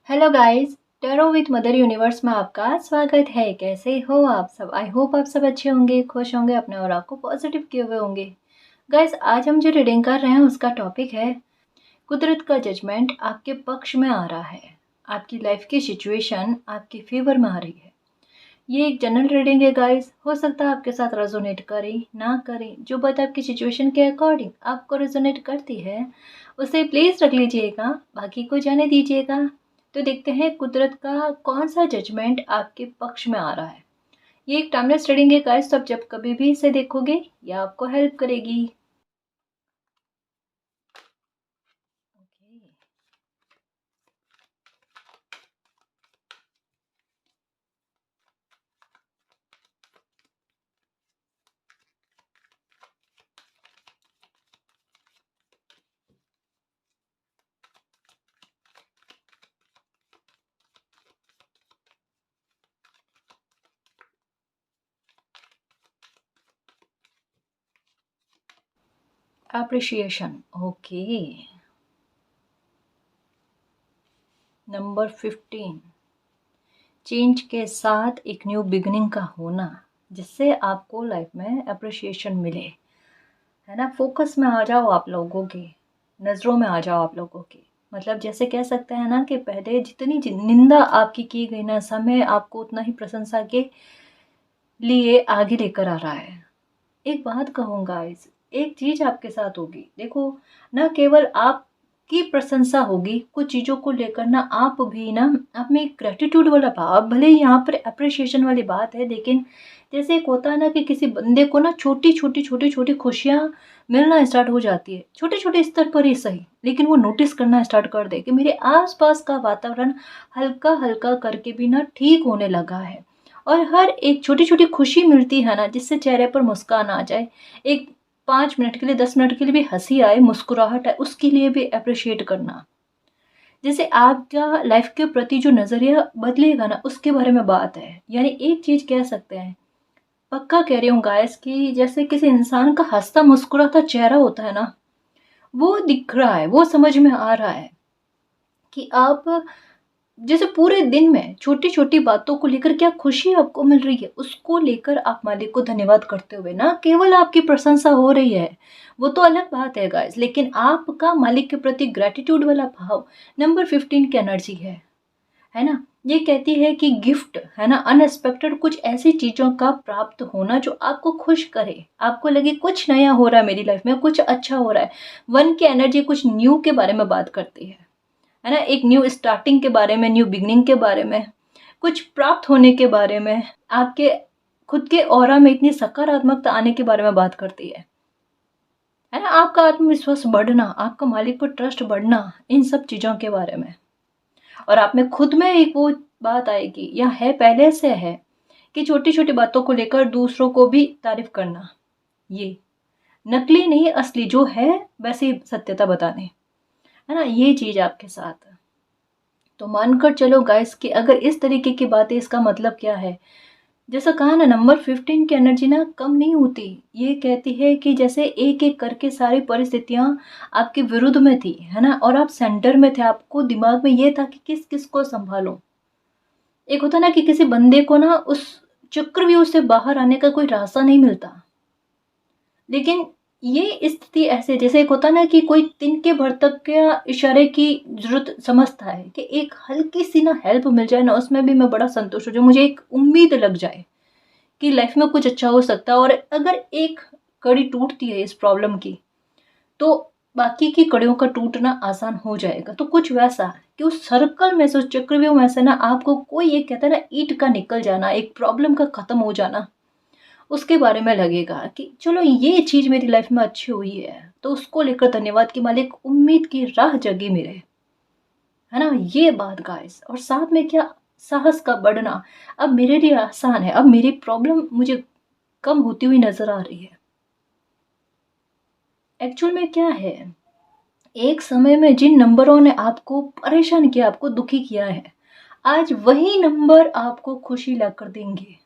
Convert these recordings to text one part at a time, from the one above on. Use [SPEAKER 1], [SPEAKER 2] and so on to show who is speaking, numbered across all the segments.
[SPEAKER 1] Hello guys, tarot with mother universe में आपका स्वागत है। कैसे हो आप सब? आई होप आप सब अच्छे होंगे, खुश होंगे, अपने और आपको पॉजिटिव किए हुए होंगे। गाइस, आज हम जो रीडिंग कर रहे हैं उसका टॉपिक है कुदरत का जजमेंट आपके पक्ष में आ रहा है। आपकी लाइफ की सिचुएशन आपके फेवर में आ रही है। ये एक जनरल रीडिंग है गाइस। हो सकता है आपके साथ रेजोनेट करे ना करे। जो बात आपकी सिचुएशन के अकॉर्डिंग आपको रेजोनेट करती है उसे प्लीज रख लीजिएगा, बाकी को जाने दीजिएगा। तो देखते हैं कुदरत का कौन सा जजमेंट आपके पक्ष में आ रहा है। ये एक टाइमलेस रीडिंग है गाइस, तो आप जब कभी भी इसे देखोगे ये आपको हेल्प करेगी। Appreciation, okay. नंबर 15, चेंज के साथ एक न्यू बिगनिंग का होना, जिससे आपको लाइफ में अप्रिशिएशन मिले, है ना। फोकस में आ जाओ आप लोगों के, नज़रों में आ जाओ आप लोगों के। मतलब जैसे कह सकते हैं ना कि पहले जितनी निंदा आपकी की गई ना, समय आपको उतना ही प्रशंसा के लिए आगे लेकर आ रहा है। एक बात कहूँगा इस, एक चीज़ आपके साथ होगी, देखो ना, केवल आपकी प्रशंसा होगी, कुछ चीज़ों को लेकर ना आप भी ना आप में एक ग्रेटिट्यूड वाला भाव, भले ही यहाँ पर अप्रिशिएशन वाली बात है, लेकिन जैसे एक होता है ना कि किसी बंदे को ना छोटी छोटी खुशियाँ मिलना स्टार्ट हो जाती है, छोटे छोटे स्तर पर ही सही, लेकिन वो नोटिस करना स्टार्ट कर दे कि मेरे आसपास का वातावरण हल्का हल्का करके भी ना ठीक होने लगा है। और हर एक छोटी छोटी खुशी मिलती है ना, जिससे चेहरे पर मुस्कान आ जाए, एक 5 मिनट के लिए, 10 मिनट के लिए भी हंसी आए, मुस्कुराहट आए, उसके लिए भी अप्रिशिएट करना। जैसे आपका लाइफ के प्रति जो नज़रिया बदलेगा ना, उसके बारे में बात है। यानी एक चीज़ कह सकते हैं, पक्का कह रही हूँ गाइस, कि जैसे किसी इंसान का हंसता मुस्कुराता चेहरा होता है ना, वो दिख रहा है, वो समझ में आ रहा है कि आप जैसे पूरे दिन में छोटी-छोटी बातों को लेकर क्या खुशी आपको मिल रही है, उसको लेकर आप मालिक को धन्यवाद करते हुए ना, केवल आपकी प्रशंसा हो रही है, वो तो अलग बात है गाइस, लेकिन आपका मालिक के प्रति ग्रैटिट्यूड वाला भाव नंबर 15 की एनर्जी है ना। ये कहती है कि गिफ्ट, है ना, अनएक्सपेक्टेड कुछ ऐसी चीज़ों का प्राप्त होना जो आपको खुश करे, आपको लगे कुछ नया हो रहा है मेरी लाइफ में, कुछ अच्छा हो रहा है। वन की एनर्जी कुछ न्यू के बारे में बात करती है ना, एक न्यू स्टार्टिंग के बारे में, न्यू बिगनिंग के बारे में, कुछ प्राप्त होने के बारे में, आपके खुद के ऑरा में इतनी सकारात्मकता आने के बारे में बात करती है ना, आपका आत्मविश्वास बढ़ना, आपका मालिक पर ट्रस्ट बढ़ना, इन सब चीज़ों के बारे में। और आप में खुद में एक वो बात आएगी, या है पहले से है, कि छोटी छोटी बातों को लेकर दूसरों को भी तारीफ करना, ये नकली नहीं असली जो है वैसे सत्यता बताने, है ना, ये चीज़ आपके साथ। तो मानकर चलो गाइस कि अगर इस तरीके की बातें, इसका मतलब क्या है, जैसा कहा ना, नंबर 15 की एनर्जी ना कम नहीं होती। ये कहती है कि जैसे एक एक करके सारी परिस्थितियां आपके विरुद्ध में थी, है ना, और आप सेंटर में थे, आपको दिमाग में ये था कि किस किस को संभालो। एक होता ना कि किसी बंदे को ना उस चक्रव्यूह से बाहर आने का कोई रास्ता नहीं मिलता, लेकिन ये स्थिति ऐसे, जैसे एक होता ना कि कोई तिनके भर तक के इशारे की जरूरत समझता है, कि एक हल्की सी ना हेल्प मिल जाए ना, उसमें भी मैं बड़ा संतुष्ट हो जाऊं, मुझे एक उम्मीद लग जाए कि लाइफ में कुछ अच्छा हो सकता है। और अगर एक कड़ी टूटती है इस प्रॉब्लम की, तो बाकी की कड़ियों का टूटना आसान हो जाएगा। तो कुछ वैसा कि उस सर्कल में से, उस चक्रव्यूह में से ना, आपको कोई एक कहता है ना ईंट का निकल जाना, एक प्रॉब्लम का खत्म हो जाना, उसके बारे में लगेगा कि चलो ये चीज मेरी लाइफ में अच्छी हुई है, तो उसको लेकर धन्यवाद की मालिक, उम्मीद की राह जगी मेरे, है ना, ये बात गाइस। और साथ में क्या, साहस का बढ़ना, अब मेरे लिए आसान है, अब मेरी प्रॉब्लम मुझे कम होती हुई नजर आ रही है। एक्चुअल में क्या है, एक समय में जिन नंबरों ने आपको परेशान किया, आपको दुखी किया है, आज वही नंबर आपको खुशी लाकर देंगे।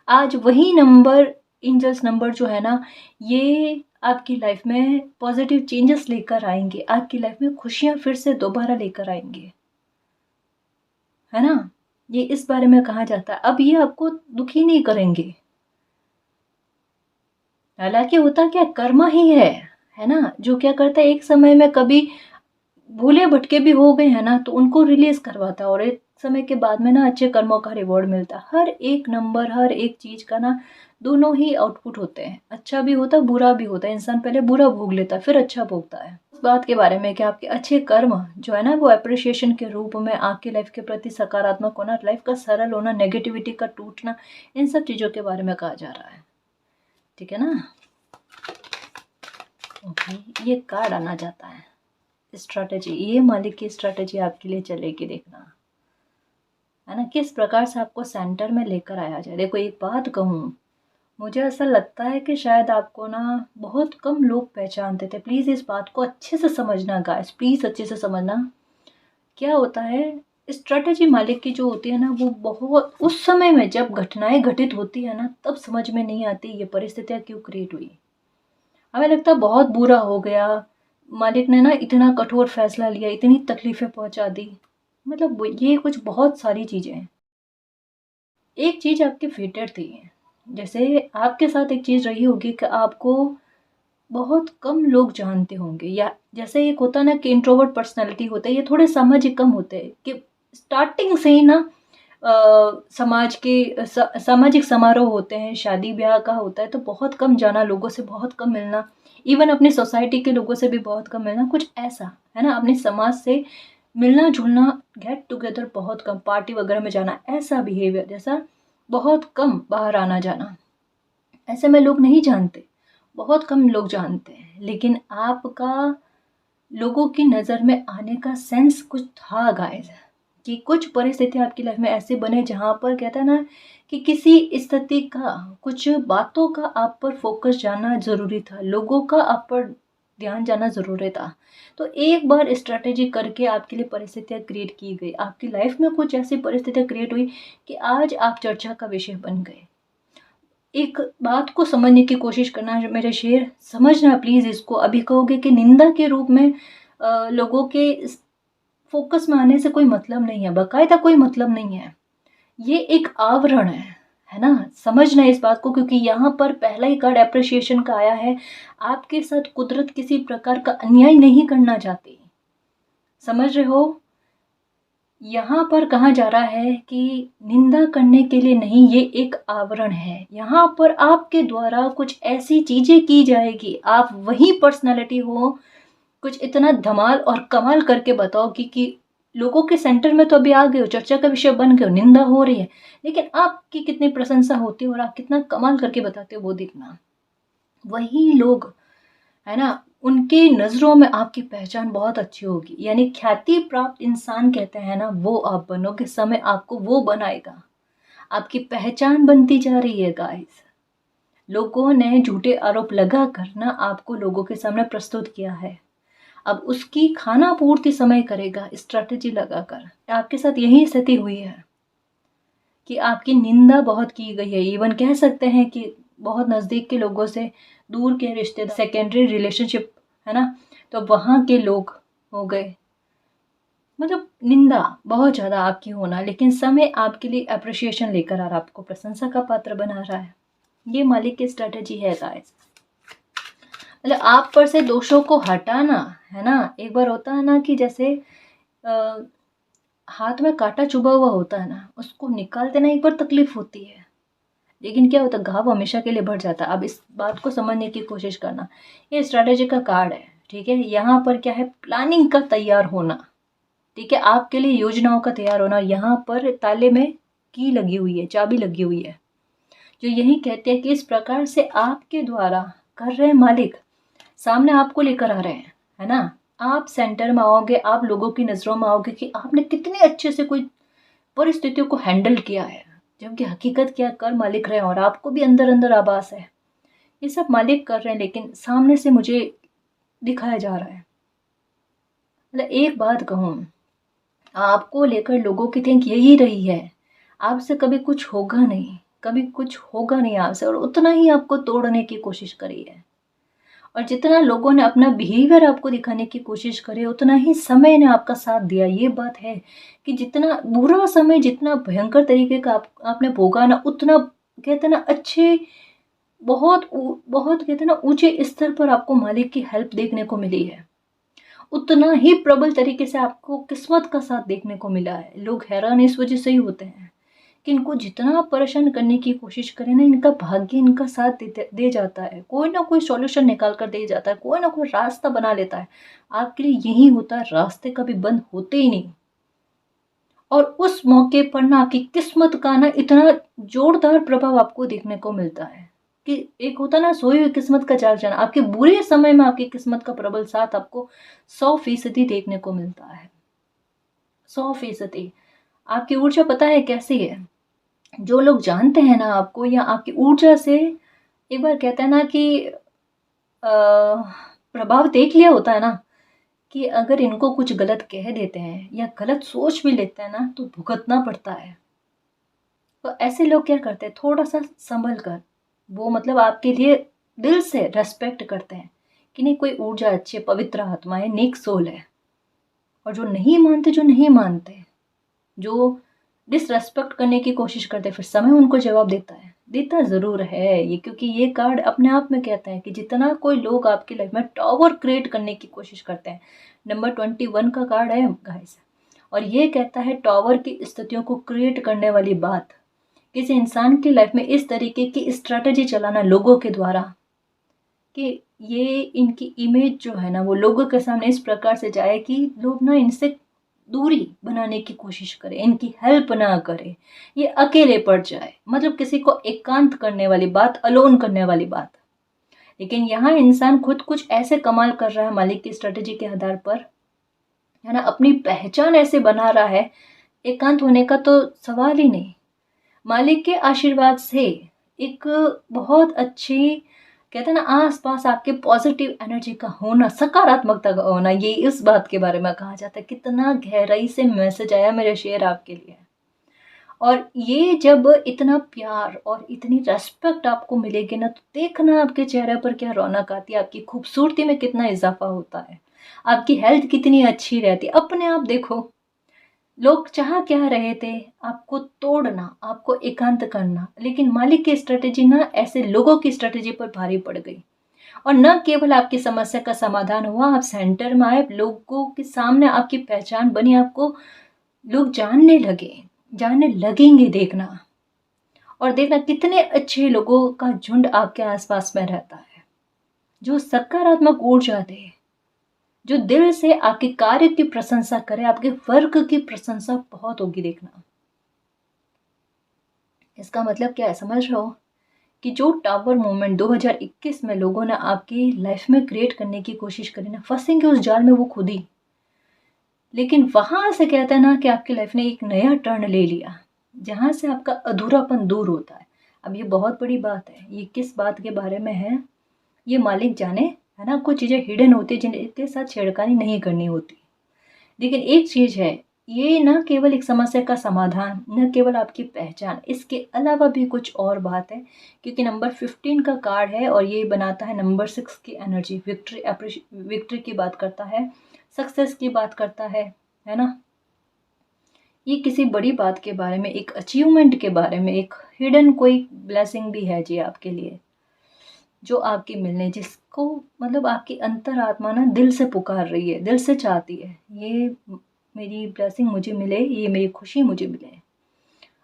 [SPEAKER 1] आज वही नंबर, एंजल्स नंबर जो है ना, ये आपकी लाइफ में पॉजिटिव चेंजेस लेकर आएंगे, आपकी लाइफ में खुशियां फिर से दोबारा लेकर आएंगे। है ना? ये इस बारे में कहा जाता है। अब ये आपको दुखी नहीं करेंगे। हालाँकि होता क्या कर्मा ही है ना? जो क्या करता है एक समय में कभी भूले-भटके भी हो गए हैं ना, तो उनको रिलीज़ करवाता है और एक समय के बाद में ना अच्छे कर्मों का रिवॉर्ड मिलता है। हर एक नंबर, हर एक चीज़ का ना दोनों ही आउटपुट होते हैं। अच्छा भी होता है, बुरा भी होता है। इंसान पहले बुरा भोग लेता है, फिर अच्छा भोगता है। इस बात के बारे में कि आपके अच्छे कर्म जो है ना वो एप्रिसिएशन के रूप में आपकी लाइफ़ के प्रति सकारात्मक होना, लाइफ़ का सरल होना, नेगेटिविटी का टूटना, इन सब चीज़ों के बारे में कहा जा रहा है। ठीक है ना? ओके, ये कार्ड आना जाता है। स्ट्रैटेजी, ये मालिक की स्ट्रैटेजी आपके लिए चलेगी, देखना है ना किस प्रकार से आपको सेंटर में लेकर आया जाए। देखो एक बात कहूँ, मुझे ऐसा लगता है कि शायद आपको ना बहुत कम लोग पहचानते थे। प्लीज़ इस बात को अच्छे से समझना गाइस, प्लीज़ अच्छे से समझना। क्या होता है, स्ट्रैटेजी मालिक की जो होती है ना वो बहुत उस समय में जब घटनाएं घटित होती है ना तब समझ में नहीं आती ये परिस्थितियाँ क्यों क्रिएट हुई। हमें लगता है बहुत बुरा हो गया, मालिक ने ना इतना कठोर फैसला लिया, इतनी तकलीफ़ें पहुँचा दी। मतलब ये कुछ बहुत सारी चीज़ें हैं। एक चीज़ आपकी फेटेड थी। जैसे आपके साथ एक चीज़ रही होगी कि आपको बहुत कम लोग जानते होंगे, या जैसे एक होता है ना कि इंट्रोवर्ट पर्सनैलिटी होते हैं, ये थोड़े सामाजिक कम होते हैं कि स्टार्टिंग से ही ना समाज के सामाजिक समारोह होते हैं, शादी-ब्याह का होता है तो बहुत कम जाना, लोगों से बहुत कम मिलना, इवन अपनी सोसाइटी के लोगों से भी बहुत कम मिलना, कुछ ऐसा, है ना? अपने समाज से मिलना-जुलना, गेट टुगेदर बहुत कम, पार्टी वगैरह में जाना, ऐसा बिहेवियर जैसा बहुत कम, बाहर आना-जाना। ऐसे में लोग नहीं जानते, बहुत कम लोग जानते हैं, लेकिन आपका लोगों की नज़र में आने का सेंस कुछ था गाइस, कि कुछ परिस्थिति आपकी लाइफ में ऐसे बने जहाँ पर कहते हैं ना कि किसी स्थिति का, कुछ बातों का आप पर फोकस जाना ज़रूरी था, लोगों का आप पर ध्यान जाना ज़रूरी था। तो एक बार स्ट्रैटेजी करके आपके लिए परिस्थितियाँ क्रिएट की गई, आपकी लाइफ में कुछ ऐसी परिस्थितियाँ क्रिएट हुई कि आज आप चर्चा का विषय बन गए। एक बात को समझने की कोशिश करना है मेरे शेर, समझना प्लीज़ इसको। अभी कहोगे कि निंदा के रूप में लोगों के फ़ोकस में आने से कोई मतलब नहीं है, बाकायदा कोई मतलब नहीं है। ये एक आवरण है ना? समझना इस बात को, क्योंकि यहाँ पर पहला ही कार्ड एप्रिसिएशन का आया है। आपके साथ कुदरत किसी प्रकार का अन्याय नहीं करना चाहती। समझ रहे हो? यहाँ पर कहा जा रहा है कि निंदा करने के लिए नहीं, ये एक आवरण है। यहाँ पर आपके द्वारा कुछ ऐसी चीज़ें की जाएगी, आप वही पर्सनैलिटी हो, कुछ इतना धमाल और कमाल करके बताओ कि लोगों के सेंटर में तो अभी आ गए हो, चर्चा का विषय बन गए हो, निंदा हो रही है, लेकिन आपकी कितनी प्रशंसा होती है और आप कितना कमाल करके बताते हो वो देखना। वही लोग, है ना, उनकी नज़रों में आपकी पहचान बहुत अच्छी होगी, यानी ख्याति प्राप्त इंसान कहते हैं ना, वो आप बनोगे, समय आपको वो बनाएगा। आपकी पहचान बनती जा रही है गाइस। लोगों ने झूठे आरोप लगाकर ना आपको लोगों के सामने प्रस्तुत किया है, अब उसकी खाना पूर्ति समय करेगा स्ट्रैटेजी लगाकर। आपके साथ यही स्थिति हुई है कि आपकी निंदा बहुत की गई है, इवन कह सकते हैं कि बहुत नज़दीक के लोगों से दूर के रिश्ते, सेकेंडरी रिलेशनशिप, है ना, तो वहाँ के लोग हो गए, मतलब निंदा बहुत ज़्यादा आपकी होना, लेकिन समय आपके लिए अप्रिसिएशन लेकर आ रहा है, आपको प्रशंसा का पात्र बना रहा है। ये मालिक की स्ट्रैटेजी है गाइस। मतलब आप पर से दोषों को हटाना, है ना? एक बार होता है ना कि जैसे अ, हाथ में काँटा चुभा हुआ होता है ना, उसको निकालते ना एक बार तकलीफ होती है, लेकिन क्या होता है, घाव हमेशा के लिए बढ़ जाता है। अब इस बात को समझने की कोशिश करना। ये स्ट्रैटेजी का कार्ड है, ठीक है? यहाँ पर क्या है, प्लानिंग का तैयार होना, ठीक है? आपके लिए योजनाओं का तैयार होना। यहाँ पर ताले में की लगी हुई है, चाबी लगी हुई है, जो यही कहते हैं कि इस प्रकार से आपके द्वारा कर रहे मालिक सामने आपको लेकर आ रहे हैं, है ना? आप सेंटर में आओगे, आप लोगों की नज़रों में आओगे कि आपने कितने अच्छे से कोई परिस्थितियों को हैंडल किया है, जबकि हकीकत क्या कर मालिक रहे हैं और आपको भी अंदर अंदर आभास है ये सब मालिक कर रहे हैं, लेकिन सामने से मुझे दिखाया जा रहा है। मतलब एक बात कहूँ, आपको लेकर लोगों की थिंक यही रही है, आपसे कभी कुछ होगा नहीं, कभी कुछ होगा नहीं आपसे, और उतना ही आपको तोड़ने की कोशिश करी है। और जितना लोगों ने अपना बिहेवियर आपको दिखाने की कोशिश करे, उतना ही समय ने आपका साथ दिया। ये बात है कि जितना बुरा समय, जितना भयंकर तरीके का आपने भोगा ना, उतना कहते हैं ना अच्छे, बहुत कहते हैं ना ऊंचे स्तर पर आपको मालिक की हेल्प देखने को मिली है। उतना ही प्रबल तरीके से आपको किस्मत का साथ देखने को मिला है। लोग हैरान इस वजह से ही होते हैं कि इनको जितना आप परेशान करने की कोशिश करें ना, इनका भाग्य इनका साथ दे जाता है। कोई ना कोई सॉल्यूशन निकाल कर दे जाता है, कोई ना कोई रास्ता बना लेता है। आपके लिए यही होता है, रास्ते कभी बंद होते ही नहीं। और उस मौके पर ना आपकी किस्मत का ना इतना जोरदार प्रभाव आपको देखने को मिलता है कि एक होता ना सोई हुई किस्मत का जाल जाना, आपके बुरे समय में आपकी किस्मत का प्रबल साथ आपको 100% देखने को मिलता है। 100%। आपकी ऊर्जा पता है कैसी है? जो लोग जानते हैं ना आपको, या आपकी ऊर्जा से एक बार कहते हैं ना कि प्रभाव देख लिया होता है ना, कि अगर इनको कुछ गलत कह देते हैं या गलत सोच भी लेते हैं ना, तो भुगतना पड़ता है। तो ऐसे लोग क्या करते हैं, थोड़ा सा संभल कर, वो मतलब आपके लिए दिल से रेस्पेक्ट करते हैं कि नहीं, कोई ऊर्जा अच्छी पवित्र आत्मा है, नेक सोल है। और जो नहीं मानते, जो डिसरेस्पेक्ट करने की कोशिश करते हैं, फिर समय उनको जवाब देता है, देता ज़रूर है ये। क्योंकि ये कार्ड अपने आप में कहता है कि जितना कोई लोग आपकी लाइफ में टावर क्रिएट करने की कोशिश करते हैं, नंबर 21 का कार्ड है गाइस, और ये कहता है टावर की स्थितियों को क्रिएट करने वाली बात, किसी इंसान की लाइफ में इस तरीके की स्ट्रैटेजी चलाना लोगों के द्वारा कि ये इनकी इमेज जो है ना, वो लोगों के सामने इस प्रकार से जाए कि लोग ना इनसे दूरी बनाने की कोशिश करें, इनकी हेल्प ना करें, ये अकेले पड़ जाए। मतलब किसी को एकांत करने वाली बात, अलोन करने वाली बात। लेकिन यहाँ इंसान खुद कुछ ऐसे कमाल कर रहा है मालिक की स्ट्रेटेजी के आधार पर, है ना, अपनी पहचान ऐसे बना रहा है, एकांत होने का तो सवाल ही नहीं। मालिक के आशीर्वाद से एक बहुत अच्छी कहते हैं ना आस-पास आपके पॉजिटिव एनर्जी का होना, सकारात्मकता का होना, ये इस बात के बारे में कहा जाता है। कितना गहराई से मैसेज आया मेरे शेर आपके लिए। और ये जब इतना प्यार और इतनी रिस्पेक्ट आपको मिलेगी ना, तो देखना आपके चेहरे पर क्या रौनक आती है, आपकी खूबसूरती में कितना इजाफा होता है, आपकी हेल्थ कितनी अच्छी रहती है। अपने आप देखो, लोग चाह क्या रहे थे, आपको तोड़ना, आपको एकांत करना, लेकिन मालिक की स्ट्रेटेजी ना ऐसे लोगों की स्ट्रेटेजी पर भारी पड़ गई। और न केवल आपकी समस्या का समाधान हुआ, आप सेंटर में आए, लोगों के सामने आपकी पहचान बनी, आपको लोग जानने लगेंगे। देखना, और देखना कितने अच्छे लोगों का झुंड आपके आसपास में रहता है, जो सकारात्मक ऊर्जा दे, जो दिल से आपके कार्य की प्रशंसा करे, आपके वर्क की प्रशंसा बहुत होगी। देखना, इसका मतलब क्या है, समझ रहे हो? कि जो टावर मूवमेंट 2021 में लोगों ने आपकी लाइफ में क्रिएट करने की कोशिश करी ना, फंसेंगे उस जाल में वो खुद ही। लेकिन वहां से कहते हैं ना कि आपकी लाइफ ने एक नया टर्न ले लिया, जहां से आपका अधूरापन दूर होता है। अब ये बहुत बड़ी बात है, ये किस बात के बारे में है ये मालिक जाने, है ना। कुछ चीज़ें हिडन होती है जिनके साथ छेड़खानी नहीं करनी होती। लेकिन एक चीज़ है, ये न केवल एक समस्या का समाधान, न केवल आपकी पहचान, इसके अलावा भी कुछ और बात है। क्योंकि नंबर 15 का कार्ड है और ये बनाता है नंबर 6 की एनर्जी, विक्ट्री की बात करता है, सक्सेस की बात करता है ना। ये किसी बड़ी बात के बारे में, एक अचीवमेंट के बारे में, एक हिडन कोई ब्लेसिंग भी है जी आपके लिए, जो आपकी मिलने, जिसको मतलब आपकी अंतरात्मा ना दिल से पुकार रही है, दिल से चाहती है, ये मेरी ब्लेसिंग मुझे मिले, ये मेरी खुशी मुझे मिले,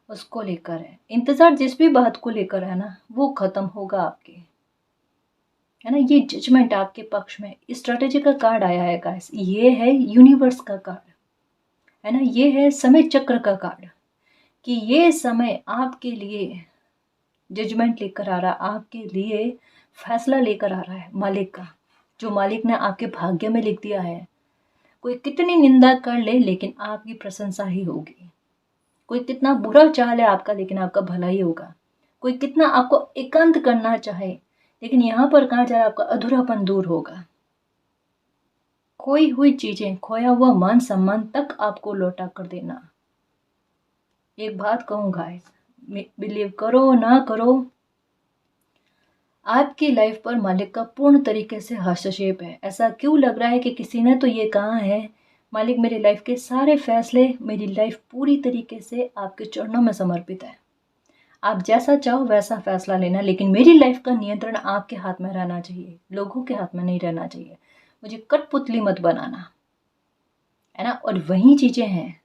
[SPEAKER 1] उसको लेकर है इंतज़ार। जिस भी बात को लेकर है ना, वो ख़त्म होगा आपके, है ना। ये जजमेंट आपके पक्ष में, स्ट्रेटेजी का कार्ड आया है गाइस, ये है यूनिवर्स का कार्ड, है ना। ये है समय चक्र का कार्ड, कि ये समय आपके लिए जजमेंट लेकर आ रहा है, आपके लिए फैसला लेकर आ रहा है मालिक का, जो मालिक ने आपके भाग्य में लिख दिया है। कोई कितनी निंदा कर ले, लेकिन आपकी प्रशंसा ही होगी। कोई कितना बुरा चाह ले आपका, लेकिन आपका भला ही होगा। कोई कितना आपको एकांत करना चाहे, लेकिन यहाँ पर कहा जा रहा है आपका अधूरापन दूर होगा। खोई हुई चीजें, खोया हुआ मान सम्मान तक आपको लौटा कर देना। एक बात कहूँ गाइस, बिलीव करो ना करो, आपकी लाइफ पर मालिक का पूर्ण तरीके से हस्तक्षेप है। ऐसा क्यों लग रहा है कि किसी ने तो ये कहा है, मालिक मेरी लाइफ के सारे फैसले, मेरी लाइफ पूरी तरीके से आपके चरणों में समर्पित है। आप जैसा चाहो वैसा फैसला लेना, लेकिन मेरी लाइफ का नियंत्रण आपके हाथ में रहना चाहिए, लोगों के हाथ में नहीं रहना चाहिए। मुझे कठपुतली मत बनाना, है ना। और वही चीज़ें हैं,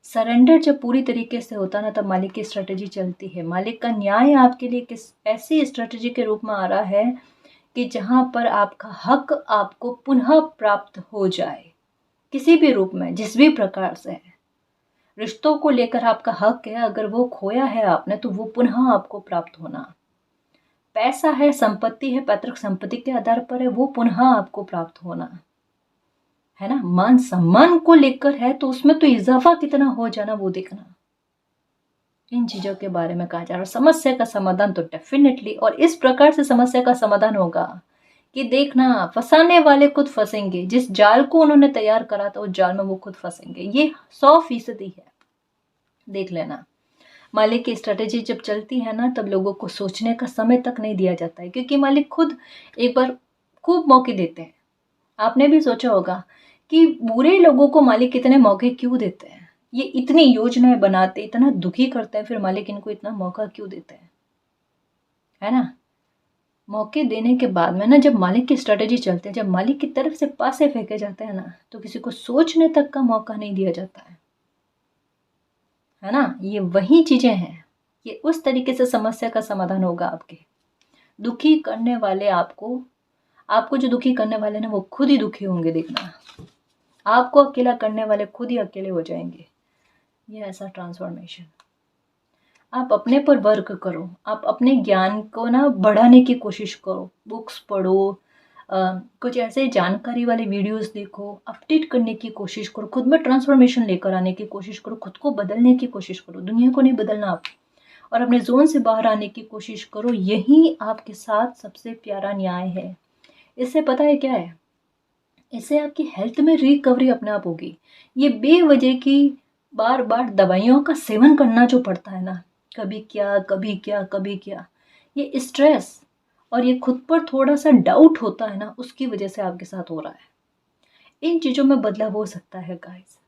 [SPEAKER 1] सरेंडर जब पूरी तरीके से होता ना, तब मालिक की स्ट्रेटजी चलती है। मालिक का न्याय आपके लिए किस ऐसी स्ट्रेटजी के रूप में आ रहा है कि जहाँ पर आपका हक आपको पुनः प्राप्त हो जाए, किसी भी रूप में, जिस भी प्रकार से है। रिश्तों को लेकर आपका हक है, अगर वो खोया है आपने तो वो पुनः आपको प्राप्त होना। पैसा है, संपत्ति है, पैतृक संपत्ति के आधार पर है, वो पुनः आपको प्राप्त होना, है ना। मान सम्मान को लेकर है तो उसमें तो इजाफा कितना हो जाना वो देखना। इन चीजों के बारे में कहा जा रहा है। समस्या का समाधान तो डेफिनेटली, और इस प्रकार से समस्या का समाधान होगा कि देखना, फंसाने वाले खुद फंसेंगे। जिस जाल को उन्होंने तैयार करा था उस जाल में वो खुद फंसेंगे, ये 100% है। देख लेना, मालिक की स्ट्रेटेजी जब चलती है ना, तब लोगों को सोचने का समय तक नहीं दिया जाता है, क्योंकि मालिक खुद एक बार खूब मौके देते हैं। आपने भी सोचा होगा कि बुरे लोगों को मालिक इतने मौके क्यों देते हैं। ये इतनी योजनाएं बनाते, इतना दुखी करते हैं, फिर मालिक इनको इतना मौका क्यों देते हैं, है ना। मौके देने के बाद में ना, जब मालिक की स्ट्रेटेजी चलती है, जब मालिक की तरफ से पासे फेंके जाते हैं ना, तो किसी को सोचने तक का मौका नहीं दिया जाता है ना। ये वही चीजें हैं, ये उस तरीके से समस्या का समाधान होगा आपके। दुखी करने वाले आपको आपको जो दुखी करने वाले ना, वो खुद ही दुखी होंगे, देखना। आपको अकेला करने वाले खुद ही अकेले हो जाएंगे। ये ऐसा ट्रांसफॉर्मेशन। आप अपने पर वर्क करो, आप अपने ज्ञान को ना बढ़ाने की कोशिश करो, बुक्स पढ़ो, कुछ ऐसे जानकारी वाले वीडियोस देखो, अपडेट करने की कोशिश करो, खुद में ट्रांसफॉर्मेशन लेकर आने की कोशिश करो, खुद को बदलने की कोशिश करो। दुनिया को नहीं बदलना आप, और अपने जोन से बाहर आने की कोशिश करो। यही आपके साथ सबसे प्यारा न्याय है। इससे पता है क्या है, इससे आपकी हेल्थ में रिकवरी अपने आप होगी। ये बेवजह की बार बार दवाइयों का सेवन करना जो पड़ता है ना, कभी क्या कभी क्या कभी क्या, ये स्ट्रेस और ये खुद पर थोड़ा सा डाउट होता है ना, उसकी वजह से आपके साथ हो रहा है। इन चीज़ों में बदलाव हो सकता है गाइस।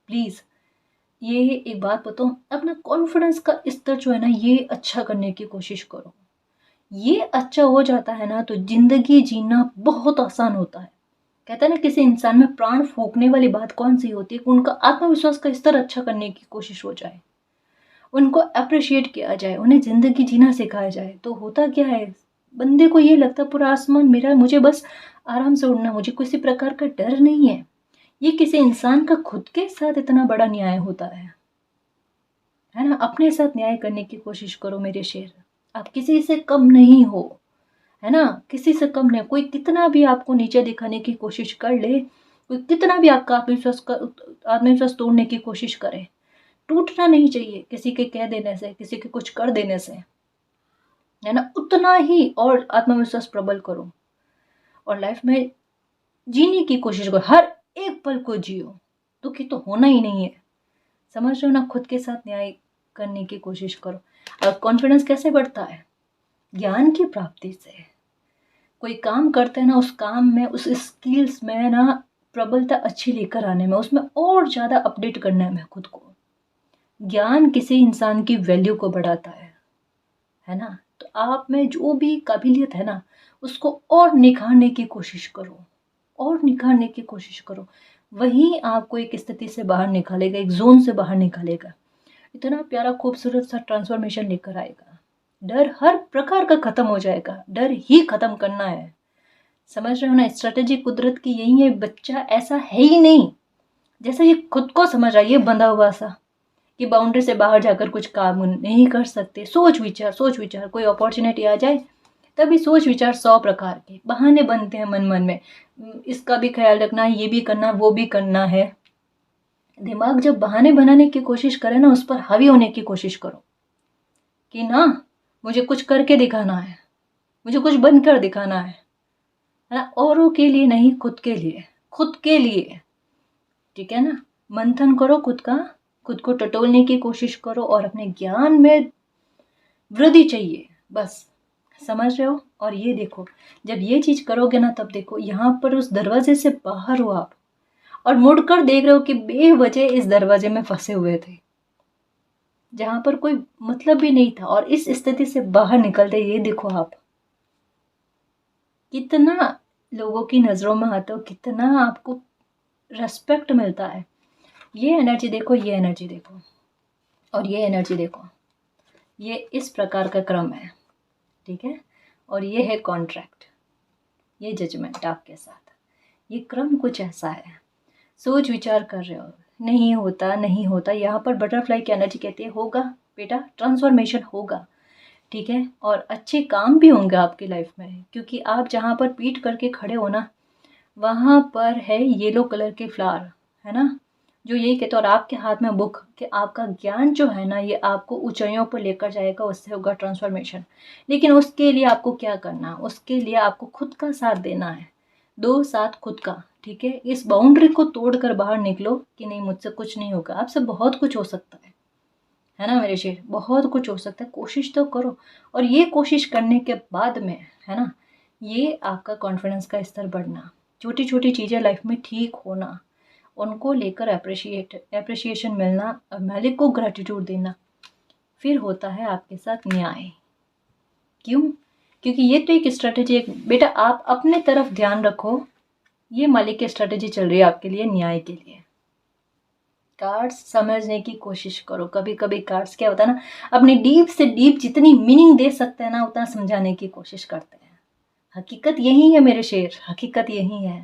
[SPEAKER 1] प्लीज़, ये एक बात बताऊँ, अपना कॉन्फिडेंस का स्तर जो है ना, ये अच्छा करने की कोशिश करो। ये अच्छा हो जाता है ना, तो जिंदगी जीना बहुत आसान होता है। कहते हैं ना, किसी इंसान में प्राण फूंकने वाली बात कौन सी होती है कि उनका आत्मविश्वास का स्तर अच्छा करने की कोशिश हो जाए, उनको अप्रिशिएट किया जाए, उन्हें जिंदगी जीना सिखाया जाए। तो होता क्या है, बंदे को ये लगता है पूरा आसमान मेरा है, मुझे बस आराम से उड़ना, मुझे किसी प्रकार का डर नहीं है। ये किसी इंसान का खुद के साथ इतना बड़ा न्याय होता है ना। अपने साथ न्याय करने की कोशिश करो मेरे शेर। आप किसी से कम नहीं हो, है ना। किसी से कम नहीं। कोई कितना भी आपको नीचे दिखाने की कोशिश कर ले, कोई कितना भी आपका आत्मविश्वास तोड़ने की कोशिश करे, टूटना नहीं चाहिए किसी के कह देने से, किसी के कुछ कर देने से, है ना। उतना ही और आत्मविश्वास प्रबल करो, और लाइफ में जीने की कोशिश करो, हर एक पल को जियो। दुखी तो होना ही नहीं है, समझ रहे हो ना। खुद के साथ न्याय करने की कोशिश करो। और कॉन्फिडेंस कैसे बढ़ता है, ज्ञान की प्राप्ति से। कोई काम करते हैं ना, उस काम में, उस स्किल्स में ना प्रबलता अच्छी लेकर आने में, उसमें और ज़्यादा अपडेट करने में खुद को। ज्ञान किसी इंसान की वैल्यू को बढ़ाता है ना। तो आप में जो भी काबिलियत है ना, उसको और निखारने की कोशिश करो, और निखारने की कोशिश करो। वही आपको एक स्थिति से बाहर निकालेगा, एक जोन से बाहर निकालेगा, इतना प्यारा खूबसूरत सा ट्रांसफॉर्मेशन लेकर आएगा। डर हर प्रकार का खत्म हो जाएगा, डर ही खत्म करना है। समझ रहे हो ना, स्ट्रेटेजी कुदरत की यही है। बच्चा ऐसा है ही नहीं, जैसे ये खुद को समझ रहा है, ये बंधा हुआ सा कि बाउंड्री से बाहर जाकर कुछ काम नहीं कर सकते। सोच विचार, कोई अपॉर्चुनिटी आ जाए तभी सोच विचार 100 प्रकार के बहाने बनते हैं मन मन में। इसका भी ख्याल रखना है, ये भी करना, वो भी करना है। दिमाग जब बहाने बनाने की कोशिश करे ना, उस पर हावी होने की कोशिश करो कि ना, मुझे कुछ करके दिखाना है, मुझे कुछ बनकर दिखाना है ना। औरों के लिए नहीं, खुद के लिए, खुद के लिए, ठीक है ना। मंथन करो खुद का, खुद को टटोलने की कोशिश करो, और अपने ज्ञान में वृद्धि चाहिए, बस समझ रहे हो? और ये देखो, जब ये चीज़ करोगे ना, तब देखो यहाँ पर उस दरवाजे से बाहर हो आप, और मुड़कर देख रहे हो कि बेवजह इस दरवाजे में फंसे हुए थे, जहाँ पर कोई मतलब भी नहीं था, और इस स्थिति से बाहर निकलते ये देखो आप कितना लोगों की नज़रों में आते हो, कितना आपको रेस्पेक्ट मिलता है। ये एनर्जी देखो, ये एनर्जी देखो, और ये एनर्जी देखो, ये इस प्रकार का क्रम है, ठीक है। और ये है कॉन्ट्रैक्ट, ये जजमेंट आपके साथ, ये क्रम कुछ ऐसा है। सोच विचार कर रहे हो, नहीं होता नहीं होता, यहाँ पर बटरफ्लाई की एनर्जी कहती है होगा बेटा, ट्रांसफॉर्मेशन होगा, ठीक है। और अच्छे काम भी होंगे आपकी लाइफ में, क्योंकि आप जहाँ पर पीठ करके खड़े हो ना, वहाँ पर है येलो कलर के फ्लावर, है ना, जो यही कहते, और आपके हाथ में बुक, कि आपका ज्ञान जो है ना, ये आपको ऊंचाइयों पर लेकर जाएगा, उससे होगा ट्रांसफॉर्मेशन। लेकिन उसके लिए आपको क्या करना, उसके लिए आपको खुद का साथ देना है, दो साथ खुद का, ठीक है। इस बाउंड्री को तोड़कर बाहर निकलो कि नहीं मुझसे कुछ नहीं होगा, आपसे बहुत कुछ हो सकता है ना मेरे शेर, बहुत कुछ हो सकता है, कोशिश तो करो। और ये कोशिश करने के बाद में, है ना, ये आपका कॉन्फिडेंस का स्तर बढ़ना, छोटी छोटी चीज़ें लाइफ में ठीक होना, उनको लेकर एप्रिशिएशन मिलना, और मालिक को ग्रेटिट्यूड देना, फिर होता है आपके साथ न्याय। क्यों? क्योंकि ये तो एक स्ट्रेटेजी है बेटा, आप अपने तरफ ध्यान रखो, ये मालिक की स्ट्रेटेजी चल रही है आपके लिए न्याय के लिए। कार्ड्स समझने की कोशिश करो, कभी कभी कार्ड्स क्या होता है ना, अपनी डीप से डीप जितनी मीनिंग दे सकते हैं ना, उतना समझाने की कोशिश करते हैं। हकीकत यही है मेरे शेर, हकीकत यही है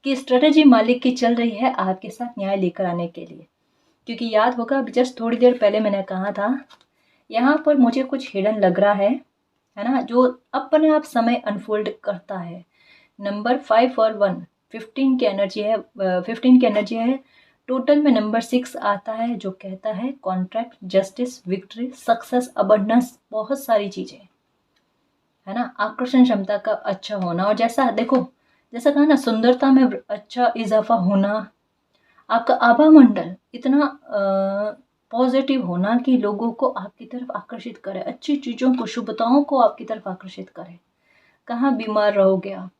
[SPEAKER 1] कि स्ट्रेटेजी मालिक की चल रही है आपके साथ न्याय लेकर आने के लिए। क्योंकि याद होगा, अभी जस्ट थोड़ी देर पहले मैंने कहा था, यहाँ पर मुझे कुछ हिडन लग रहा है ना, जो अपने आप समय अनफोल्ड करता है। नंबर 5 और 1, 15 की एनर्जी है, 15 की एनर्जी है। टोटल में नंबर 6 आता है, जो कहता है contract, justice, victory, success, abundance, बहुत सारी चीज़ें, है ना, आकर्षण क्षमता का अच्छा होना, और जैसा देखो, जैसा कहा ना, सुंदरता में अच्छा इजाफा होना, आपका आभा मंडल इतना पॉजिटिव होना कि लोगों को आपकी तरफ आकर्षित करे, अच्छी चीज़ों को, शुभताओं को आपकी तरफ आकर्षित करे। कहाँ बीमार रहोगे आप,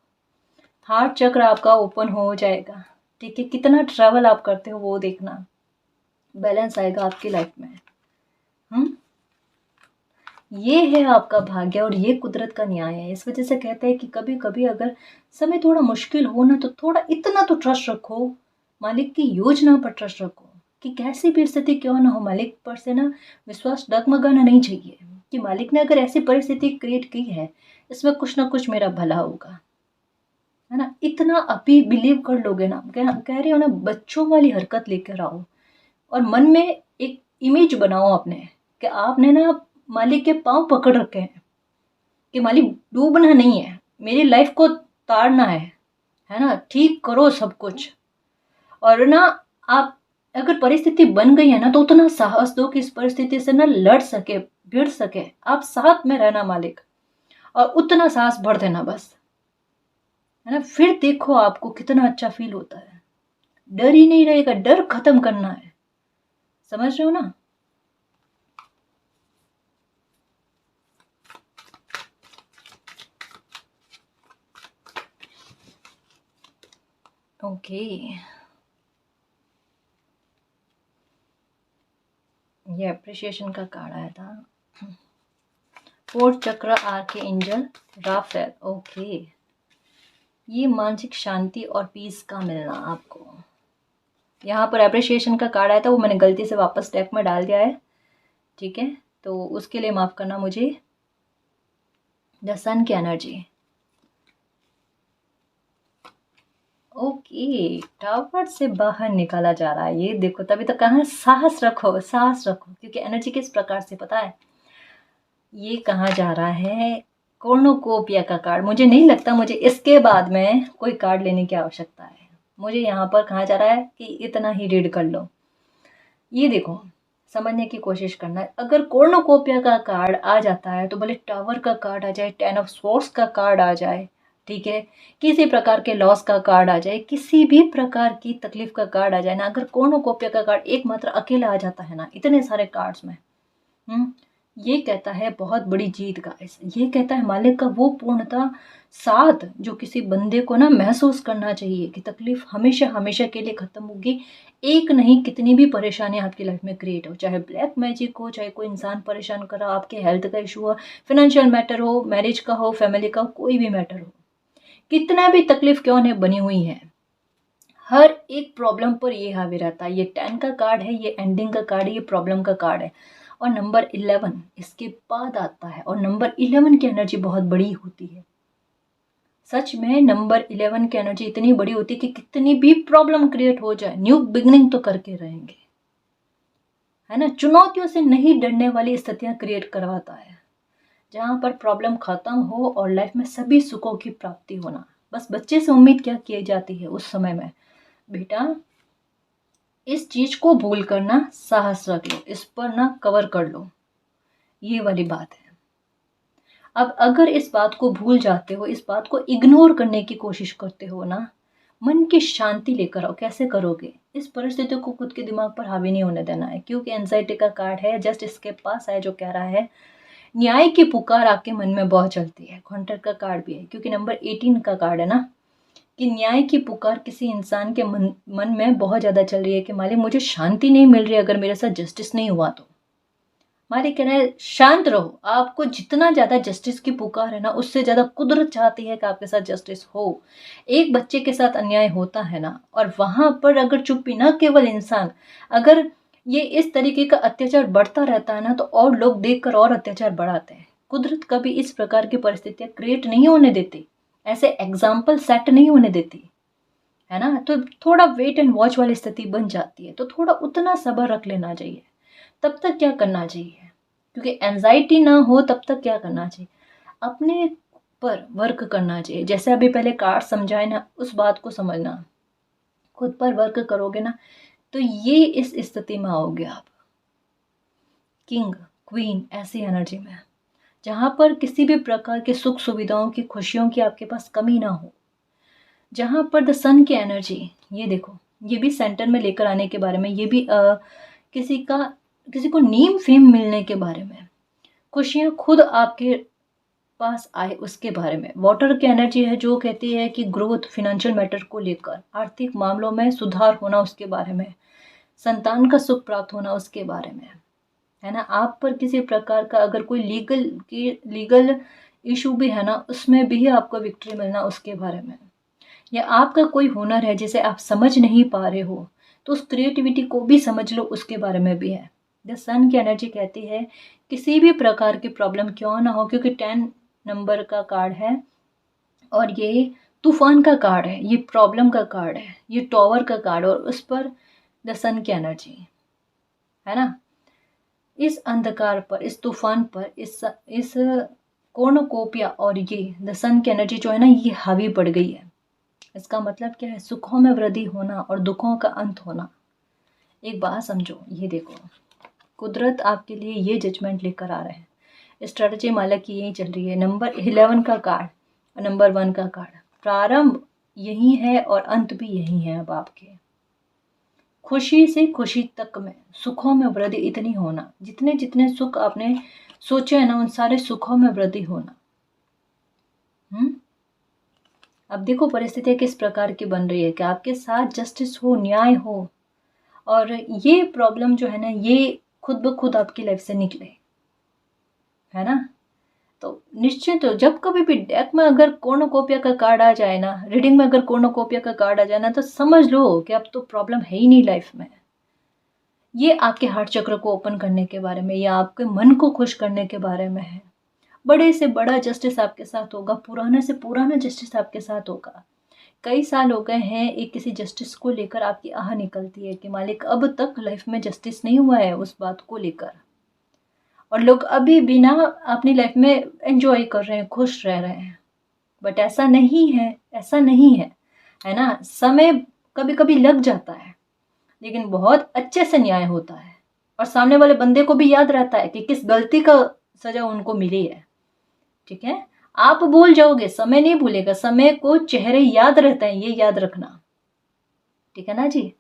[SPEAKER 1] हार्ट चक्र आपका ओपन हो जाएगा, ठीक है। कितना ट्रैवल आप करते हो वो देखना, बैलेंस आएगा आपकी लाइफ में। ये है आपका भाग्य, और ये कुदरत का न्याय है। इस वजह से कहते हैं कि कभी कभी अगर समय थोड़ा मुश्किल हो ना, तो थोड़ा इतना तो ट्रस्ट रखो, मालिक की योजना पर ट्रस्ट रखो, कि कैसी भी स्थिति क्यों ना हो, मालिक पर से ना विश्वास डगमगाना नहीं चाहिए, कि मालिक ने अगर ऐसी परिस्थिति क्रिएट की है, इसमें कुछ ना कुछ मेरा भला होगा, है ना। इतना अभी बिलीव कर लोगे ना, कह रही हो ना, बच्चों वाली हरकत लेकर आओ, और मन में एक इमेज बनाओ अपने, कि आपने ना मालिक के पांव पकड़ रखे हैं, कि मालिक डूबना नहीं है, मेरी लाइफ को तारना है ना, ठीक करो सब कुछ। और ना, आप अगर परिस्थिति बन गई है ना, तो उतना साहस दो कि इस परिस्थिति से ना लड़ सके, भिड़ सके, आप साथ में रहना मालिक, और उतना साहस भर देना बस, है ना। फिर देखो आपको कितना अच्छा फील होता है, डर ही नहीं रहेगा, डर खत्म करना है, समझ रहे हो ना। ओके, ये अप्रिशिएशन का कार्ड आया था। फोर्थ चक्र, आर्के एंजल, राफेल। ओके, ये मानसिक शांति और पीस का मिलना आपको। यहाँ पर अप्रिशिएशन का कार्ड आया था, वो मैंने गलती से वापस डेक में डाल दिया है, ठीक है, तो उसके लिए माफ़ करना मुझे। द सन की एनर्जी। ओके, टावर से बाहर निकाला जा रहा है, ये देखो, तभी तो कहा साहस रखो, साहस रखो, क्योंकि एनर्जी किस प्रकार से पता है, ये कहा जा रहा है कॉर्नुकोपिया का कार्ड। मुझे नहीं लगता मुझे इसके बाद में कोई कार्ड लेने की आवश्यकता है, मुझे यहाँ पर कहा जा रहा है कि इतना ही रीड कर लो। ये देखो, समझने की कोशिश करना है। अगर कॉर्नुकोपिया का कार्ड आ जाता है, तो भले टावर का कार्ड आ जाए, 10 ऑफ स्वॉर्ड्स का कार्ड आ जाए, ठीक है, किसी प्रकार के लॉस का कार्ड आ जाए, किसी भी प्रकार की तकलीफ का कार्ड आ जाए ना, अगर कॉर्नुकोपिया का कार्ड एक मात्र अकेला आ जाता है ना, इतने सारे कार्ड्स में, ये कहता है बहुत बड़ी जीत गाइस। ये कहता है मालिक का वो पूर्णता साथ जो किसी बंदे को ना महसूस करना चाहिए कि तकलीफ हमेशा हमेशा के लिए ख़त्म होगी। एक नहीं, कितनी भी परेशानी आपकी लाइफ में क्रिएट हो, चाहे ब्लैक मैजिक हो, चाहे कोई इंसान परेशान कर रहा, आपके हेल्थ का इशू हो, फाइनेंशियल मैटर हो, मैरिज का हो, फैमिली का हो, कोई भी मैटर हो, कितना भी तकलीफ क्यों नहीं बनी हुई है, हर एक प्रॉब्लम पर ये हावी रहता है। ये 10 का कार्ड है, ये एंडिंग का कार्ड है, ये प्रॉब्लम का कार्ड है। और नंबर 11 इसके बाद आता है, और नंबर 11 की एनर्जी बहुत बड़ी होती है। सच में नंबर 11 की एनर्जी इतनी बड़ी होती है कि कितनी भी प्रॉब्लम क्रिएट हो जाए, न्यू बिगनिंग तो करके रहेंगे, है ना। चुनौतियों से नहीं डरने वाली स्थितियां क्रिएट करवाता है, जहां पर प्रॉब्लम खत्म हो और लाइफ में सभी सुखों की प्राप्ति होना। बस बच्चे से उम्मीद क्या की जाती है उस समय में, बेटा इस चीज को भूल कर ना साहस रख लो, इस पर ना कवर कर लो, ये वाली बात है। अब अगर इस बात को भूल जाते हो, इस बात को इग्नोर करने की कोशिश करते हो ना, मन की शांति लेकर आओ। कैसे करोगे? इस परिस्थिति को खुद के दिमाग पर हावी नहीं होने देना है, क्योंकि एंजाइटी का कार्ड है, जस्ट इसके पास है जो कह रहा है न्याय की पुकार आपके मन में बहुत चलती है। कॉन्ट्रैक्ट का कार्ड भी है, क्योंकि नंबर 18 का कार्ड है ना, कि न्याय की पुकार किसी इंसान के मन में बहुत ज़्यादा चल रही है कि मालिक मुझे शांति नहीं मिल रही अगर मेरे साथ जस्टिस नहीं हुआ तो। मालिक कह रहे हैं शांत रहो, आपको जितना ज़्यादा जस्टिस की पुकार है ना, उससे ज़्यादा कुदरत चाहती है कि आपके साथ जस्टिस हो। एक बच्चे के साथ अन्याय होता है ना, और वहाँ पर अगर चुप्पी, न केवल इंसान, अगर ये इस तरीके का अत्याचार बढ़ता रहता है ना, तो और लोग देखकर और अत्याचार बढ़ाते हैं। कुदरत कभी इस प्रकार की परिस्थितियाँ क्रिएट नहीं होने देती, ऐसे एग्जाम्पल सेट नहीं होने देती, है ना। तो थोड़ा वेट एंड वॉच वाली स्थिति बन जाती है, तो थोड़ा उतना सब्र रख लेना चाहिए। तब तक क्या करना चाहिए, क्योंकि एंजाइटी ना हो तब तक क्या करना चाहिए, अपने पर वर्क करना चाहिए। जैसे अभी पहले कार्ड समझाए ना, उस बात को समझना, खुद पर वर्क करोगे ना, तो ये इस स्थिति में आओगे आप, किंग क्वीन ऐसी एनर्जी में, जहां पर किसी भी प्रकार के सुख सुविधाओं की, खुशियों की आपके पास कमी ना हो, जहां पर द सन की एनर्जी, ये देखो, ये भी सेंटर में लेकर आने के बारे में, ये भी किसी को नेम फेम मिलने के बारे में, खुशियां खुद आपके पास आए उसके बारे में। वाटर की एनर्जी है जो कहती है कि ग्रोथ, फिनेंशियल मैटर को लेकर, आर्थिक मामलों में सुधार होना उसके बारे में, संतान का सुख प्राप्त होना उसके बारे में, है ना। आप पर किसी प्रकार का अगर कोई लीगल इशू भी है ना, उसमें भी आपको विक्ट्री मिलना उसके बारे में, या आपका कोई हुनर है जिसे आप समझ नहीं पा रहे हो, तो उस क्रिएटिविटी को भी समझ लो, उसके बारे में भी है। द सन की एनर्जी कहती है किसी भी प्रकार की प्रॉब्लम क्यों ना हो, क्योंकि 10 नंबर का कार्ड है और ये तूफान का कार्ड है, ये प्रॉब्लम का कार्ड है, ये टॉवर का कार्ड, और उस पर द सन की एनर्जी, है ना। इस अंधकार पर, इस तूफान पर, इस कोर्नोकोपिया और ये द सन की एनर्जी जो है ना, ये हावी पड़ गई है। इसका मतलब क्या है? सुखों में वृद्धि होना और दुखों का अंत होना। एक बात समझो, ये देखो, कुदरत आपके लिए ये जजमेंट लेकर आ रहे हैं। स्ट्रेटजी मालिक की यही चल रही है। नंबर 11 का कार्ड और नंबर 1 का कार्ड, प्रारंभ यही है और अंत भी यही है। अब आपके खुशी से खुशी तक में, सुखों में वृद्धि इतनी होना, जितने जितने सुख आपने सोचे है ना, उन सारे सुखों में वृद्धि होना। अब देखो परिस्थितियाँ किस प्रकार की बन रही है कि आपके साथ जस्टिस हो, न्याय हो, और ये प्रॉब्लम जो है ना, ये खुद ब खुद आपकी लाइफ से निकले, है ना। तो निश्चित हो, जब कभी भी डेक में अगर कोर्नोकोपिया का कार्ड आ जाए ना, रीडिंग में अगर कोर्नोकोपिया का कार्ड आ जाए ना, तो समझ लो कि अब तो प्रॉब्लम है ही नहीं लाइफ में। ये आपके हार्ट चक्र को ओपन करने के बारे में, या आपके मन को खुश करने के बारे में है। बड़े से बड़ा जस्टिस आपके साथ होगा, पुराने से पुराना जस्टिस आपके साथ होगा। कई साल हो गए हैं एक किसी जस्टिस को लेकर आपकी आह निकलती है कि मालिक अब तक लाइफ में जस्टिस नहीं हुआ है उस बात को लेकर, और लोग अभी भी ना अपनी लाइफ में एंजॉय कर रहे हैं, खुश रह रहे हैं। बट ऐसा नहीं है, ऐसा नहीं है, है ना। समय कभी कभी लग जाता है, लेकिन बहुत अच्छे से न्याय होता है, और सामने वाले बंदे को भी याद रहता है कि किस गलती का सजा उनको मिली है। ठीक है, आप भूल जाओगे, समय नहीं भूलेगा, समय को चेहरे याद रहते हैं, ये याद रखना। ठीक है ना जी।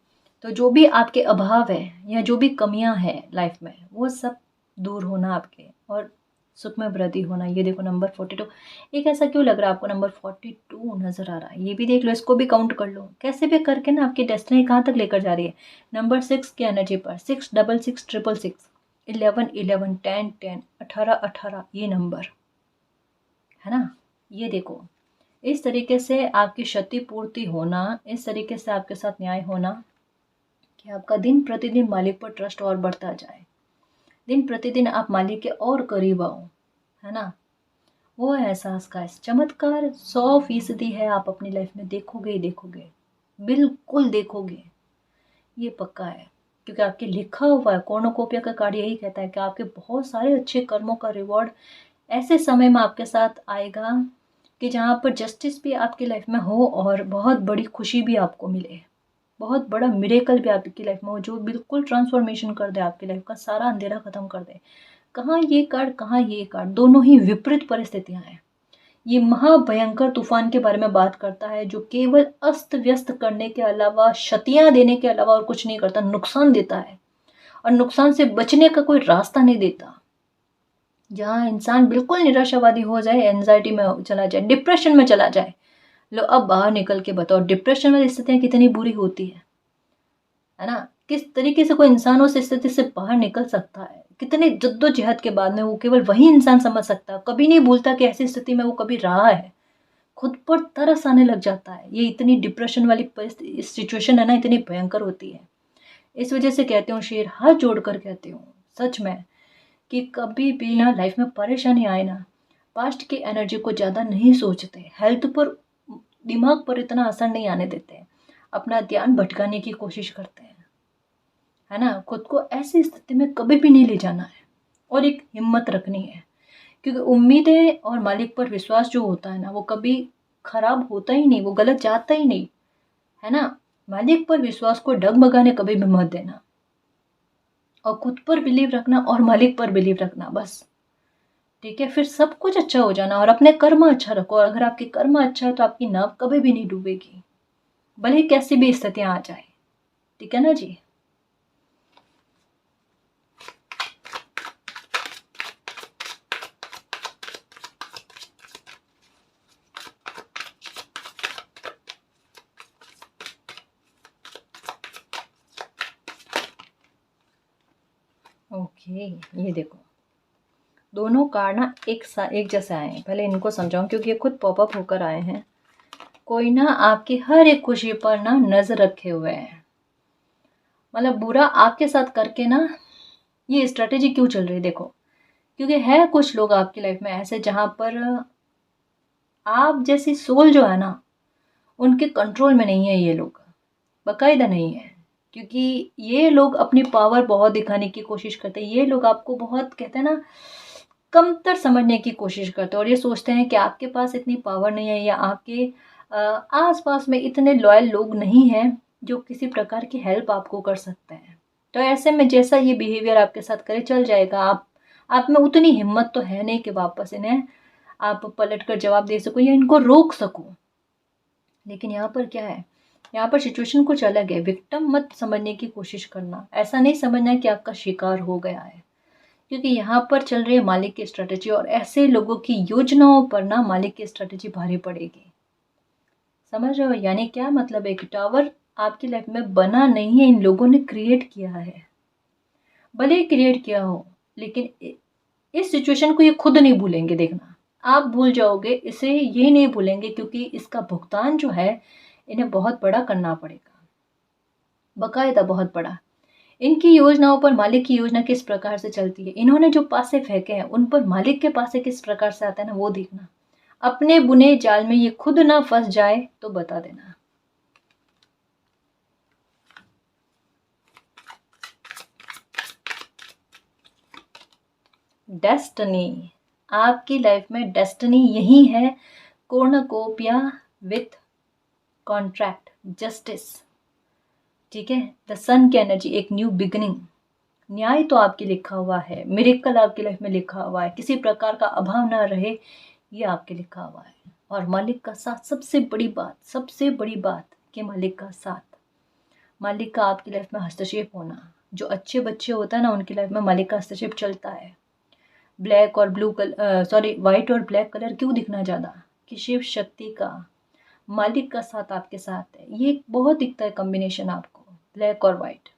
[SPEAKER 1] तो जो भी आपके अभाव है या जो भी कमियां हैं लाइफ में, वो सब दूर होना आपके और सुख में वृद्धि होना। ये देखो नंबर 42। एक ऐसा क्यों लग रहा है आपको नंबर 42 नज़र आ रहा है? ये भी देख लो, इसको भी काउंट कर लो। कैसे भी करके ना आपकी डेस्टिनी कहाँ तक लेकर जा रही है। नंबर 6 की एनर्जी पर 66666 11 11 10 10 18 18 ये नंबर है ना। ये देखो इस तरीके से आपकी क्षतिपूर्ति होना, इस तरीके से आपके साथ न्याय होना कि आपका दिन प्रतिदिन मालिक पर ट्रस्ट और बढ़ता जाए, दिन प्रतिदिन आप मालिक के और करीब आओ, है ना। वो एहसास का चमत्कार 100% है, आप अपनी लाइफ में देखोगे ही देखोगे, बिल्कुल देखोगे, ये पक्का है। क्योंकि आपके लिखा हुआ है, कॉर्नोकोपिया का कार्ड यही कहता है कि आपके बहुत सारे अच्छे कर्मों का रिवॉर्ड ऐसे समय में आपके साथ आएगा कि जहाँ पर जस्टिस भी आपकी लाइफ में हो और बहुत बड़ी खुशी भी आपको मिले, बहुत बड़ा मिरेकल भी आपकी लाइफ में हो जो बिल्कुल ट्रांसफॉर्मेशन कर दे, आपकी लाइफ का सारा अंधेरा खत्म कर दे। कहाँ ये कार्ड, कहाँ ये कार्ड, दोनों ही विपरीत परिस्थितियां हैं। ये महाभयंकर तूफान के बारे में बात करता है जो केवल अस्त व्यस्त करने के अलावा, क्षतियां देने के अलावा और कुछ नहीं करता, नुकसान देता है और नुकसान से बचने का कोई रास्ता नहीं देता। जहाँ इंसान बिल्कुल निराशावादी हो जाए, एंजाइटी में चला जाए, डिप्रेशन में चला जाए। लो अब बाहर निकल के बताओ डिप्रेशन वाली स्थितियाँ कितनी बुरी होती है ना। किस तरीके से कोई इंसान उस स्थिति से बाहर निकल सकता है, कितने जद्दोजहद के बाद में वो केवल वही इंसान समझ सकता है, कभी नहीं भूलता कि ऐसी स्थिति में वो कभी रहा है, खुद पर तरस आने लग जाता है। ये इतनी डिप्रेशन वाली सिचुएशन है ना, इतनी भयंकर होती है। इस वजह से कहती हूँ, शेर हाथ जोड़कर कहती हूँ सच में, कि कभी भी ना लाइफ में परेशानी आए ना, पास्ट की एनर्जी को ज़्यादा नहीं सोचते, हेल्थ पर, दिमाग पर इतना असर नहीं आने देते, अपना ध्यान भटकाने की कोशिश करते हैं, है ना। खुद को ऐसी स्थिति में कभी भी नहीं ले जाना है और एक हिम्मत रखनी है, क्योंकि उम्मीदें और मालिक पर विश्वास जो होता है ना, वो कभी खराब होता ही नहीं, वो गलत जाता ही नहीं, है ना। मालिक पर विश्वास को डगमगाने कभी भी मत देना और खुद पर बिलीव रखना और मालिक पर बिलीव रखना, बस ठीक है। फिर सब कुछ अच्छा हो जाना और अपने कर्म अच्छा रखो, और अगर आपकी कर्म अच्छा है तो आपकी नाव कभी भी नहीं डूबेगी, भले ही कैसी भी स्थितियां आ जाए, ठीक है ना जी। ओके, ये देखो दोनों कार्ड ना एक जैसे आए हैं। पहले इनको समझाऊं क्योंकि ये खुद पॉपअप होकर आए हैं। कोई ना आपकी हर एक खुशी पर ना नजर रखे हुए है, मतलब बुरा आपके साथ करके ना, ये स्ट्रेटेजी क्यों चल रही है देखो। क्योंकि है कुछ लोग आपकी लाइफ में ऐसे जहां पर आप जैसी सोल जो है ना, उनके कंट्रोल में नहीं है ये लोग, बाकायदा नहीं है। क्योंकि ये लोग अपनी पावर बहुत दिखाने की कोशिश करते हैं, ये लोग आपको बहुत कहते हैं ना कमतर समझने की कोशिश करते हैं, और ये सोचते हैं कि आपके पास इतनी पावर नहीं है या आपके आस पास में इतने लॉयल लोग नहीं हैं जो किसी प्रकार की हेल्प आपको कर सकते हैं। तो ऐसे में जैसा ये बिहेवियर आपके साथ करे चल जाएगा, आप में उतनी हिम्मत तो है नहीं कि वापस इन्हें आप पलट कर जवाब दे सको या इनको रोक सको। लेकिन यहाँ पर क्या है, यहाँ पर सिचुएशन कुछ अलग है। विक्टिम मत समझने की कोशिश करना, ऐसा नहीं समझना कि आपका शिकार हो गया है, क्योंकि यहाँ पर चल रही है मालिक की स्ट्रेटेजी, और ऐसे लोगों की योजनाओं पर ना मालिक की स्ट्रेटेजी भारी पड़ेगी। समझ रहे हो, यानी क्या मतलब है कि टावर आपकी लाइफ में बना नहीं है, इन लोगों ने क्रिएट किया है। भले ही क्रिएट किया हो, लेकिन इस सिचुएशन को ये खुद नहीं भूलेंगे, देखना आप भूल जाओगे इसे, ये नहीं भूलेंगे, क्योंकि इसका भुगतान जो है इन्हें बहुत बड़ा करना पड़ेगा, बकायदा बहुत बड़ा। इनकी योजनाओं पर मालिक की योजना किस प्रकार से चलती है, इन्होंने जो पासे फेंके हैं उन पर मालिक के पासे किस प्रकार से आता है ना, वो देखना। अपने बुने जाल में ये खुद ना फंस जाए तो बता देना। डेस्टिनी, आपकी लाइफ में डेस्टिनी यही है, कॉर्नकोपिया विथ कॉन्ट्रैक्ट, जस्टिस, ठीक है। द सन की एनर्जी, एक न्यू बिगिनिंग, न्याय तो आपके लिखा हुआ है, मिरेकल आपकी लाइफ में लिखा हुआ है, किसी प्रकार का अभाव ना रहे, ये आपके लिखा हुआ है। और मालिक का साथ, सबसे बड़ी बात, सबसे बड़ी बात कि मालिक का साथ, मालिक का आपकी लाइफ में हस्तक्षेप होना, जो अच्छे बच्चे होता है ना उनकी लाइफ में मालिक का हस्तक्षेप चलता है। ब्लैक और ब्लू कलर वाइट और ब्लैक कलर क्यों दिखना ज़्यादा, कि शिव शक्ति का, मालिक का साथ आपके साथ है। ये बहुत दिखता है कॉम्बिनेशन आपको, ब्लैक और वाइट।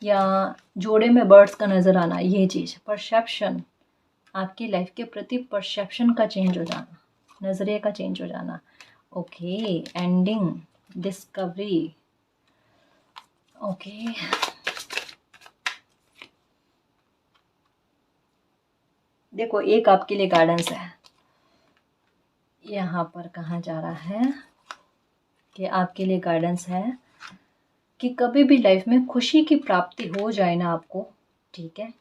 [SPEAKER 1] या जोड़े में बर्ड्स का नज़र आना, ये चीज़ परसेप्शन, आपकी लाइफ के प्रति परसेप्शन का चेंज हो जाना, नज़रिए का चेंज हो जाना। Okay, ending, discovery. ओके, देखो एक आपके लिए गाइडेंस है, यहाँ पर कहा जा रहा है कि आपके लिए गाइडेंस है कि कभी भी लाइफ में खुशी की प्राप्ति हो जाए ना आपको, ठीक है,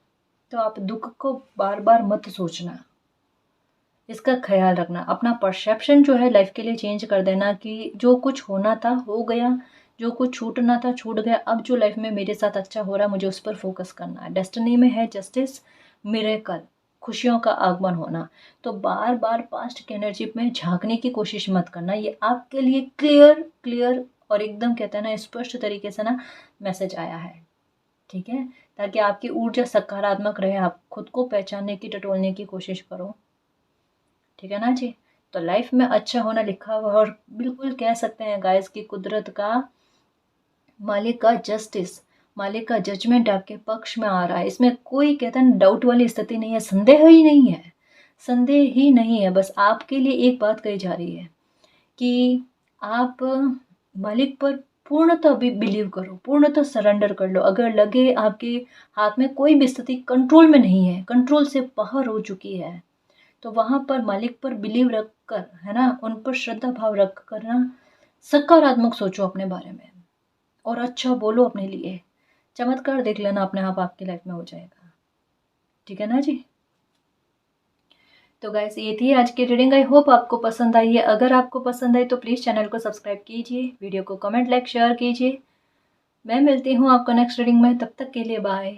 [SPEAKER 1] तो आप दुख को बार बार मत सोचना, इसका ख्याल रखना। अपना परसेप्शन जो है लाइफ के लिए चेंज कर देना कि जो कुछ होना था हो गया, जो कुछ छूटना था छूट गया, अब जो लाइफ में मेरे साथ अच्छा हो रहा है मुझे उस पर फोकस करना है। डेस्टिनी में है जस्टिस, मिरेकल, खुशियों का आगमन होना। तो बार बार पास्ट की एनर्जी में झांकने की कोशिश मत करना। ये आपके लिए क्लियर क्लियर और एकदम कहते हैं ना स्पष्ट तरीके से ना मैसेज आया है, ठीक है, ताकि आपकी ऊर्जा सकारात्मक रहे। आप खुद को पहचानने की, टटोलने की कोशिश करो, ठीक है ना जी। तो लाइफ में अच्छा होना लिखा हुआ है, और बिल्कुल कह सकते हैं गाइस की कुदरत का, मालिक का जस्टिस, मालिक का जजमेंट आपके पक्ष में आ रहा है। इसमें कोई कहते हैं डाउट वाली स्थिति नहीं है, संदेह ही नहीं है, संदेह ही नहीं है। बस आपके लिए एक बात कही जा रही है कि आप मालिक पर पूर्णतः भी बिलीव करो, पूर्णतः सरेंडर कर लो। अगर लगे आपके हाथ में कोई भी स्थिति कंट्रोल में नहीं है, कंट्रोल से बाहर हो चुकी है, तो वहाँ पर मालिक पर बिलीव रख कर, है ना, उन पर श्रद्धा भाव रख कर ना सकारात्मक सोचो अपने बारे में, और अच्छा बोलो अपने लिए। चमत्कार देख लेना अपने आप आपकी लाइफ में हो जाएगा, ठीक है ना जी। तो गाइस ये थी आज की रीडिंग। आई होप आपको पसंद आई है। अगर आपको पसंद आई तो प्लीज़ चैनल को सब्सक्राइब कीजिए, वीडियो को कमेंट लाइक शेयर कीजिए। मैं मिलती हूँ आपको नेक्स्ट रीडिंग में, तब तक के लिए बाय।